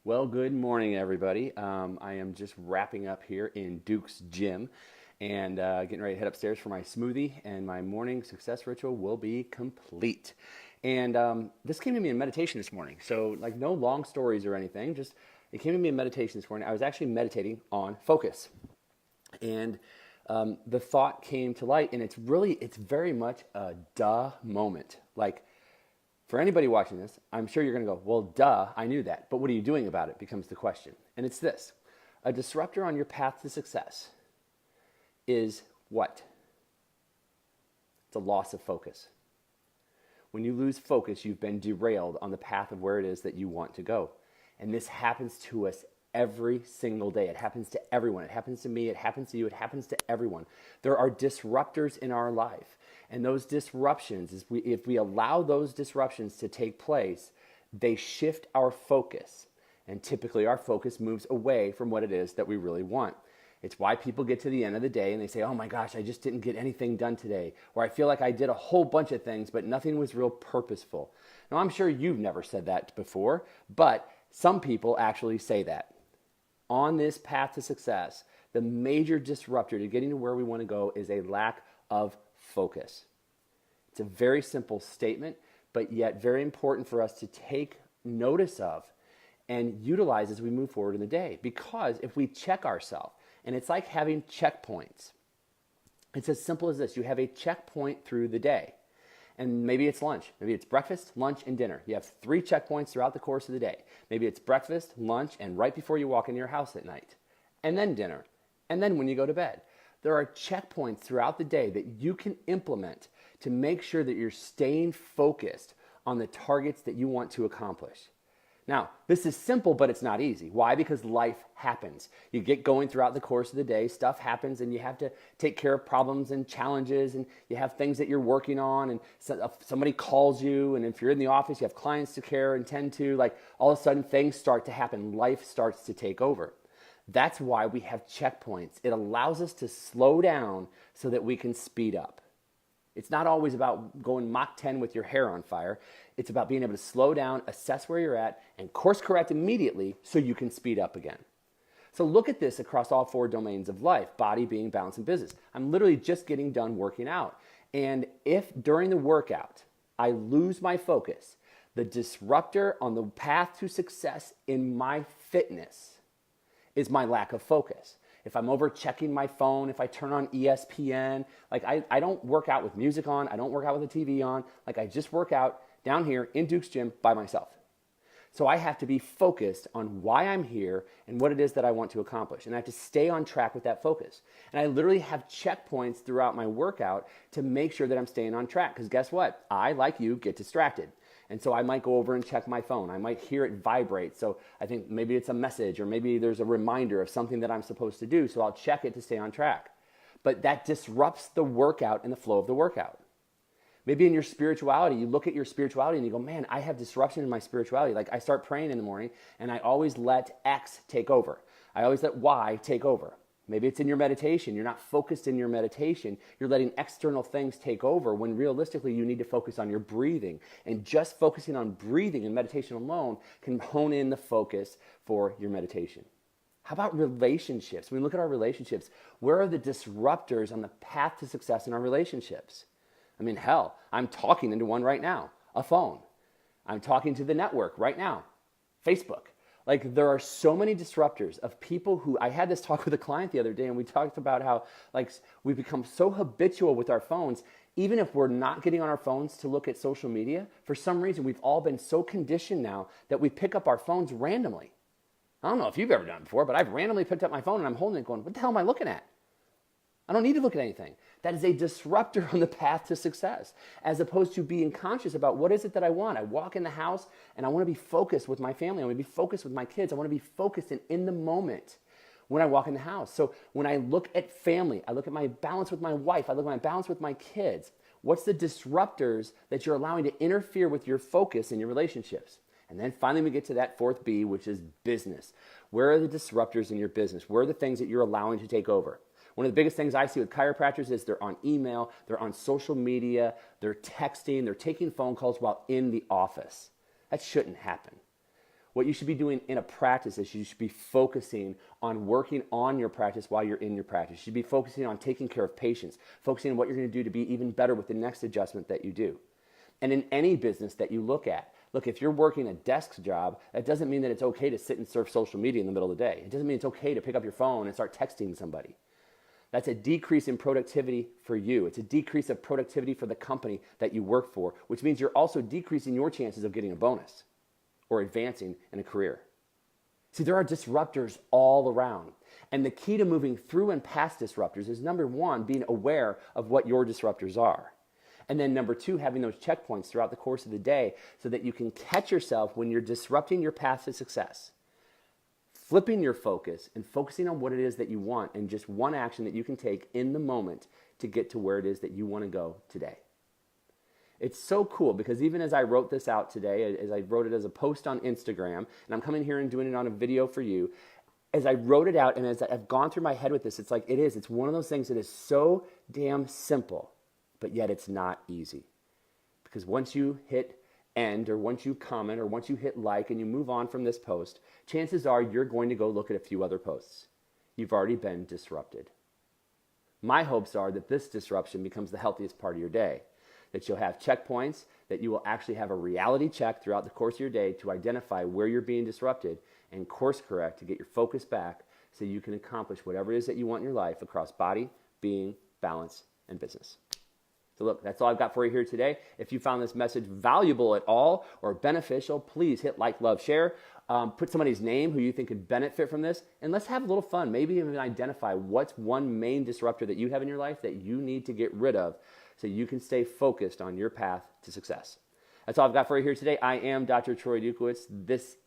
Well, good morning, everybody. I am just wrapping up here in Duke's gym and getting ready to head upstairs for my smoothie, and my morning success ritual will be complete. And this came to me in meditation this morning. So, like, no long stories or anything, just it came to me in meditation this morning. I was actually meditating on focus. And the thought came to light, and it's very much a duh moment. Like, for anybody watching this, I'm sure you're going to go, well, duh, I knew that. But what are you doing about it becomes the question. And it's this. A disruptor on your path to success is what? It's a loss of focus. When you lose focus, you've been derailed on the path of where it is that you want to go. And this happens to us every single day. It happens to everyone. It happens to me. It happens to you. It happens to everyone. There are disruptors in our life. And those disruptions, if we allow those disruptions to take place, they shift our focus. And typically our focus moves away from what it is that we really want. It's why people get to the end of the day and they say, oh my gosh, I just didn't get anything done today. Or I feel like I did a whole bunch of things, but nothing was real purposeful. Now, I'm sure you've never said that before, but some people actually say that. On this path to success, the major disruptor to getting to where we want to go is a lack of focus. It's a very simple statement, but yet very important for us to take notice of and utilize as we move forward in the day. Because if we check ourselves, and it's like having checkpoints. It's as simple as this. You have a checkpoint through the day. And maybe it's lunch. Maybe it's breakfast, lunch, and dinner. You have 3 checkpoints throughout the course of the day. Maybe it's breakfast, lunch, and right before you walk into your house at night. And then dinner. And then when you go to bed. There are checkpoints throughout the day that you can implement to make sure that you're staying focused on the targets that you want to accomplish. Now, this is simple, but it's not easy. Why? Because life happens. You get going throughout the course of the day, stuff happens, and you have to take care of problems and challenges, and you have things that you're working on, and somebody calls you, and if you're in the office, you have clients to care and tend to, like all of a sudden things start to happen. Life starts to take over. That's why we have checkpoints. It allows us to slow down so that we can speed up. It's not always about going Mach 10 with your hair on fire. It's about being able to slow down, assess where you're at, and course correct immediately so you can speed up again. So look at this across all 4 domains of life, body, being, balance, and business. I'm literally just getting done working out. And if during the workout I lose my focus, the disruptor on the path to success in my fitness is my lack of focus. If I'm over checking my phone, if I turn on ESPN, like I don't work out with music on, I don't work out with the TV on, like I just work out down here in Duke's gym by myself. So I have to be focused on why I'm here and what it is that I want to accomplish. And I have to stay on track with that focus. And I literally have checkpoints throughout my workout to make sure that I'm staying on track. Because guess what? I, like you, get distracted. And so I might go over and check my phone. I might hear it vibrate. So I think maybe it's a message or maybe there's a reminder of something that I'm supposed to do. So I'll check it to stay on track. But that disrupts the workout and the flow of the workout. Maybe in your spirituality, you look at your spirituality and you go, man, I have disruption in my spirituality. Like I start praying in the morning and I always let X take over. I always let Y take over. Maybe it's in your meditation. You're not focused in your meditation. You're letting external things take over when realistically you need to focus on your breathing. And just focusing on breathing and meditation alone can hone in the focus for your meditation. How about relationships? When we look at our relationships, where are the disruptors on the path to success in our relationships? I mean, hell, I'm talking into one right now, a phone. I'm talking to the network right now, Facebook. Like there are so many disruptors of people who, I had this talk with a client the other day and we talked about how like we become so habitual with our phones, even if we're not getting on our phones to look at social media, for some reason we've all been so conditioned now that we pick up our phones randomly. I don't know if you've ever done it before, but I've randomly picked up my phone and I'm holding it going, what the hell am I looking at? I don't need to look at anything. That is a disruptor on the path to success, as opposed to being conscious about what is it that I want. I walk in the house and I want to be focused with my family. I want to be focused with my kids. I want to be focused and in the moment when I walk in the house. So when I look at family, I look at my balance with my wife, I look at my balance with my kids. What's the disruptors that you're allowing to interfere with your focus in your relationships? And then finally we get to that 4th B, which is business. Where are the disruptors in your business? Where are the things that you're allowing to take over? One of the biggest things I see with chiropractors is they're on email, they're on social media, they're texting, they're taking phone calls while in the office. That shouldn't happen. What you should be doing in a practice is you should be focusing on working on your practice while you're in your practice. You should be focusing on taking care of patients, focusing on what you're going to do to be even better with the next adjustment that you do. And in any business that you look at, look, if you're working a desk job, that doesn't mean that it's okay to sit and surf social media in the middle of the day. It doesn't mean it's okay to pick up your phone and start texting somebody. That's a decrease in productivity for you. It's a decrease of productivity for the company that you work for, which means you're also decreasing your chances of getting a bonus or advancing in a career. See, there are disruptors all around. And the key to moving through and past disruptors is, number one, being aware of what your disruptors are. And then number two, having those checkpoints throughout the course of the day so that you can catch yourself when you're disrupting your path to success. Flipping your focus and focusing on what it is that you want and just one action that you can take in the moment to get to where it is that you want to go today. It's so cool because even as I wrote this out today, as I wrote it as a post on Instagram, and I'm coming here and doing it on a video for you, as I wrote it out and as I've gone through my head with this, it's like it's one of those things that is so damn simple, but yet it's not easy. Because once you hit end or once you comment or once you hit like and you move on from this post, chances are you're going to go look at a few other posts. You've already been disrupted. My hopes are that this disruption becomes the healthiest part of your day. That you'll have checkpoints, that you will actually have a reality check throughout the course of your day to identify where you're being disrupted and course correct to get your focus back so you can accomplish whatever it is that you want in your life across body, being, balance, and business. So look, that's all I've got for you here today. If you found this message valuable at all or beneficial, please hit like, love, share. Put somebody's name who you think could benefit from this, and let's have a little fun. Maybe even identify what's one main disruptor that you have in your life that you need to get rid of so you can stay focused on your path to success. That's all I've got for you here today. I am Dr. Troy Dukowitz. This